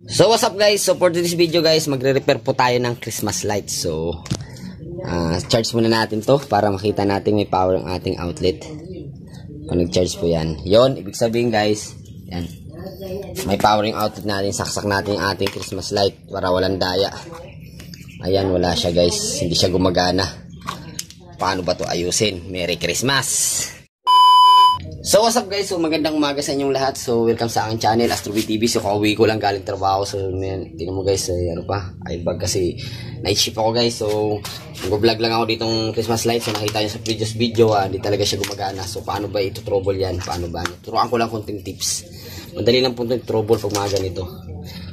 So what's up guys, so for this video guys, magre-repair po tayo ng Christmas lights. So charge muna natin to para makita natin may power ang ating outlet. Kung nag-charge po yan, yon ibig sabihin guys, yan, may powering outlet natin. Saksak natin yung ating Christmas light para walang daya. Ayan, wala siya guys, hindi siya gumagana. Paano ba to ayusin? Merry Christmas! So what's up guys, so magandang umaga sa inyong lahat. So welcome sa aking channel, Astroboy TV. So kauwi ko lang galing trabaho. So tingnan mo guys, ano pa, airbag kasi night shift ako guys. So nag-vlog lang ako ditong Christmas lights. So nakita nyo sa previous video, hindi talaga siya gumagana. So paano ba ito trouble yan? Paano ba? Turuan ko lang konting tips. Madali lang po itong trouble pag mga ganito.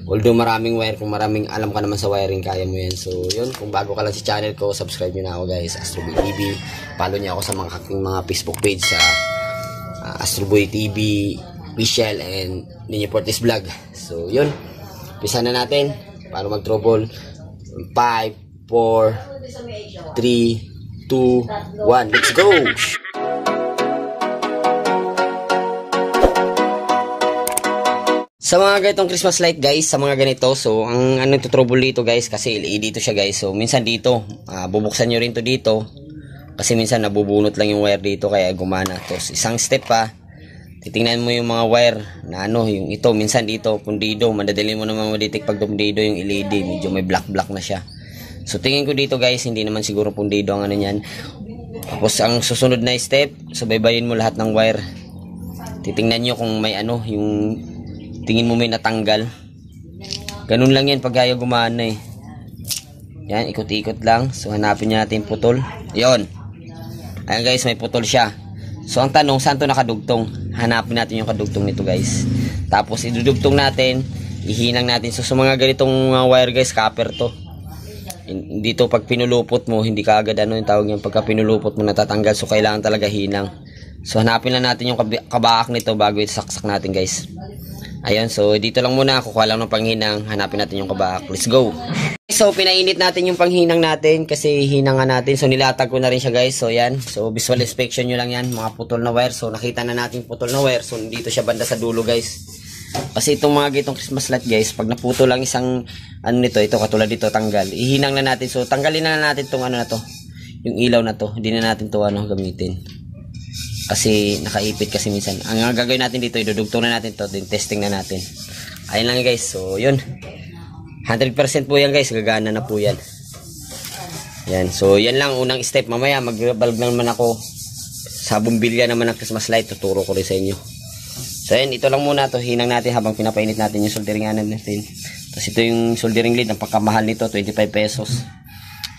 Although maraming wire, kung maraming alam ka naman sa wiring, kaya mo yan. So yun, kung bago ka lang sa channel ko, subscribe nyo na ako guys, Astroboy TV. Follow nyo ako sa mga Facebook page sa Astroboy TV official and Ninyo Portis Vlog. So yun, pisa na natin para mag-trouble. 5, 4, 3, 2, 1, let's go! Sa mga ganitong Christmas light guys, sa mga ganito, so ang ano ito trouble dito guys, kasi LED dito siya guys. So minsan dito, bubuksan nyo rin to dito. Kasi minsan nabubunot lang yung wire dito kaya gumana. Tapos isang step pa, titingnan mo yung mga wire na ano, yung ito, minsan dito, pundido. Madadali mo naman maditik pag pundido yung LED, medyo may black na siya. So tingin ko dito guys, hindi naman siguro pundido ang ano niyan. Tapos ang susunod na step, subaybayin mo lahat ng wire. Titingnan nyo kung may ano, yung tingin mo may natanggal. Ganun lang yan pag kaya gumana eh. Yan, ikot-ikot lang. So hanapin natin putol. Yon. Ayan guys, may putol siya. So ang tanong, saan to nakadugtong? Hanapin natin yung kadugtong nito guys. Tapos idudugtong natin, ihinang natin. So sa mga ganitong wire guys, copper to. Dito pag pinulupot mo, hindi ka agad ano yung tawag niyan, pagka pinulupot mo natatanggal. So kailangan talaga hinang. So hanapin lang natin yung kabaak nito bago isaksak natin guys. Ayun, so dito lang muna, kukuha lang ng panghinang, hanapin natin yung kabaak. Let's go! So pinainit natin yung panghinang natin kasi hinangan natin. So nilatag ko na rin siya guys. So yan, so visual inspection nyo lang yan, mga putol na wire. So nakita na natin putol na wire. So dito siya banda sa dulo guys. Kasi itong mga gitong Christmas light guys, pag naputol lang isang ano nito, ito katulad dito, tanggal. Ihinang na natin. So tanggalin na natin tong ano na to, yung ilaw na to. Hindi na natin to ano gamitin. Kasi nakaipit kasi minsan. Ang gagawin natin dito, idudugtong na natin to, din testing na natin. Ayun lang guys. So yun, 100% po yan guys, gagana na po yan. Yan, so yan lang unang step. Mamaya mag-bulb naman ako sa bumbilya naman ng Christmas light, tuturo ko rin sa inyo. So yan, ito lang muna to, hinang natin habang pinapainit natin yung solderinganan natin. Tapos ito yung soldering lead, ang pagkamahal nito, 25 pesos.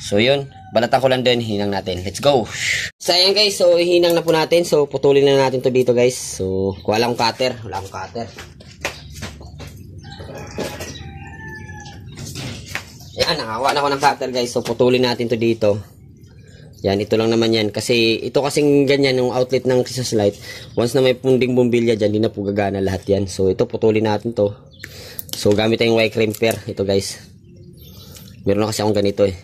So yun, balatan ko lang din, hinang natin. Let's go! So ayan guys, so hinang na po natin. So putulin na natin to dito guys. So kuha lang akong cutter, wala akong cutter. Ayan, nakakuha na ako ng cutter guys. So putulin natin to dito. Yan, ito lang naman yan. Kasi ito kasing ganyan, yung outlet ng Christmas light. Once na may punding bumbilya dyan, di na po gagana lahat yan. So ito, putulin natin to. So gamit tayong wire crimper. Ito guys. Meron na kasi akong ganito eh.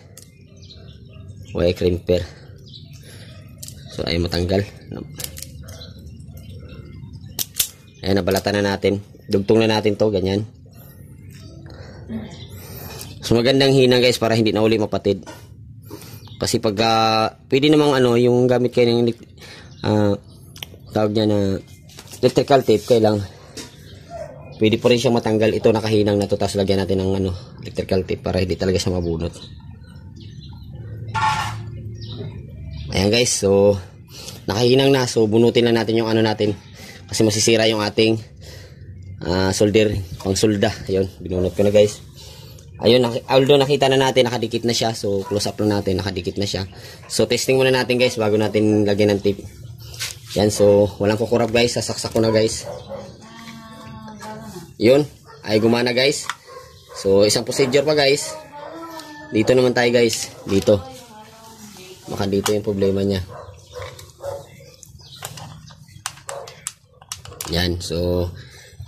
Wire crimper. So ay matanggal. Ayan, nabalatan na natin. Dugtong na natin to, ganyan. So magandang hinang guys para hindi na uli mapatid. Kasi pag pwede namang ano, yung gamit kayo ng tawag niya na electrical tape, kailang pwede po rin siyang matanggal. Ito nakahinang na to, tapos lagyan natin ng ano, electrical tape para hindi talaga siya mabunot. Ayan guys, so nakahinang na. So bunutin lang natin yung ano natin kasi masisira yung ating solder, pang solda. Ayun, binunot ko na guys. Ayun, although nakita na natin, nakadikit na siya. So close up lang natin, nakadikit na siya. So testing muna natin guys bago natin lagyan ng tape. Yan, so walang kukurap guys, sasaksak ko na guys. Yun, ay gumana guys. So isang procedure pa guys. Dito naman tayo guys, dito. Baka dito yung problema niya. Yan, so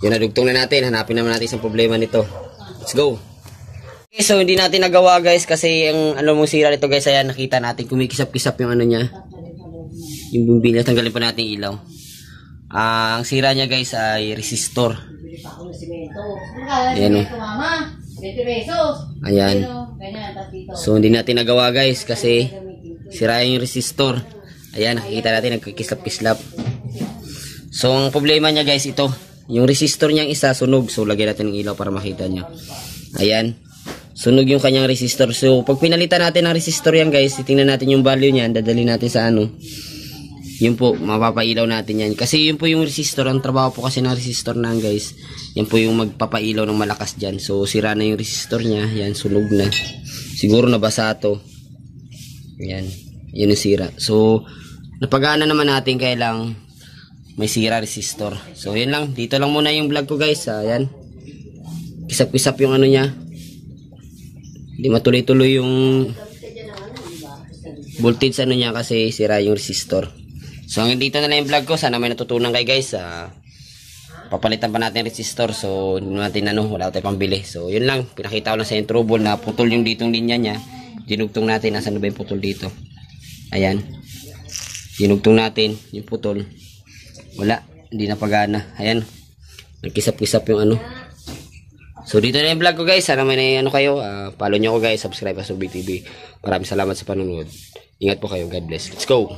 yun, nadugtong na natin. Hanapin naman natin isang problema nito. Let's go! Okay, so hindi natin nagawa guys kasi ang ano mong sira nito guys, ayan, nakita natin kumikisap-kisap yung ano niya, yung bumbilya. Tanggalin pa natin ilaw. Ang sira niya guys ay resistor. Ayan o. Ayan. So hindi natin nagawa guys kasi sira yung resistor. Ayan, nakikita natin nagkikislap-kislap. So ang problema niya guys ito, yung resistor niyang isa sunog. So lagyan natin ng ilaw para makita niyo. Ayan. Sunog yung kanyang resistor. So pag pinalitan natin ang resistor yan guys, titingnan natin yung value niyan, dadali natin sa ano. Yun po, mapapailaw natin yan. Kasi yun po yung resistor. Ang trabaho po kasi ng resistor na guys, yan po yung magpapailaw ng malakas dyan. So, sira na yung resistor niya. Yan, sunog na. Siguro nabasa to. Yan, yun yung sira. So, napagana naman natin kaya lang may sira resistor. So, yun lang. Dito lang muna yung vlog ko guys. Yan. Kisap-kisap yung ano niya. Hindi matuloy-tuloy yung voltage ano niya kasi sira yung resistor. So hanggang dito na lang yung vlog ko. Sana may natutunan kayo guys. Papalitan pa natin yung resistor. So hindi natin wala tayong pambili. So yun lang. Pinakita ko lang sa yung trouble na putol yung ditong linya niya. Dinugtong natin. Nasaan na ba yung putol dito? Ayan. Dinugtong natin yung putol. Wala. Hindi na pagana. Ayan. Nagkisap-kisap yung ano. So dito na yung vlog ko guys. Sana may kayo. Follow nyo ko guys. Subscribe sa Subik TV. Maraming salamat sa panonood. Ingat po kayo. God bless. Let's go.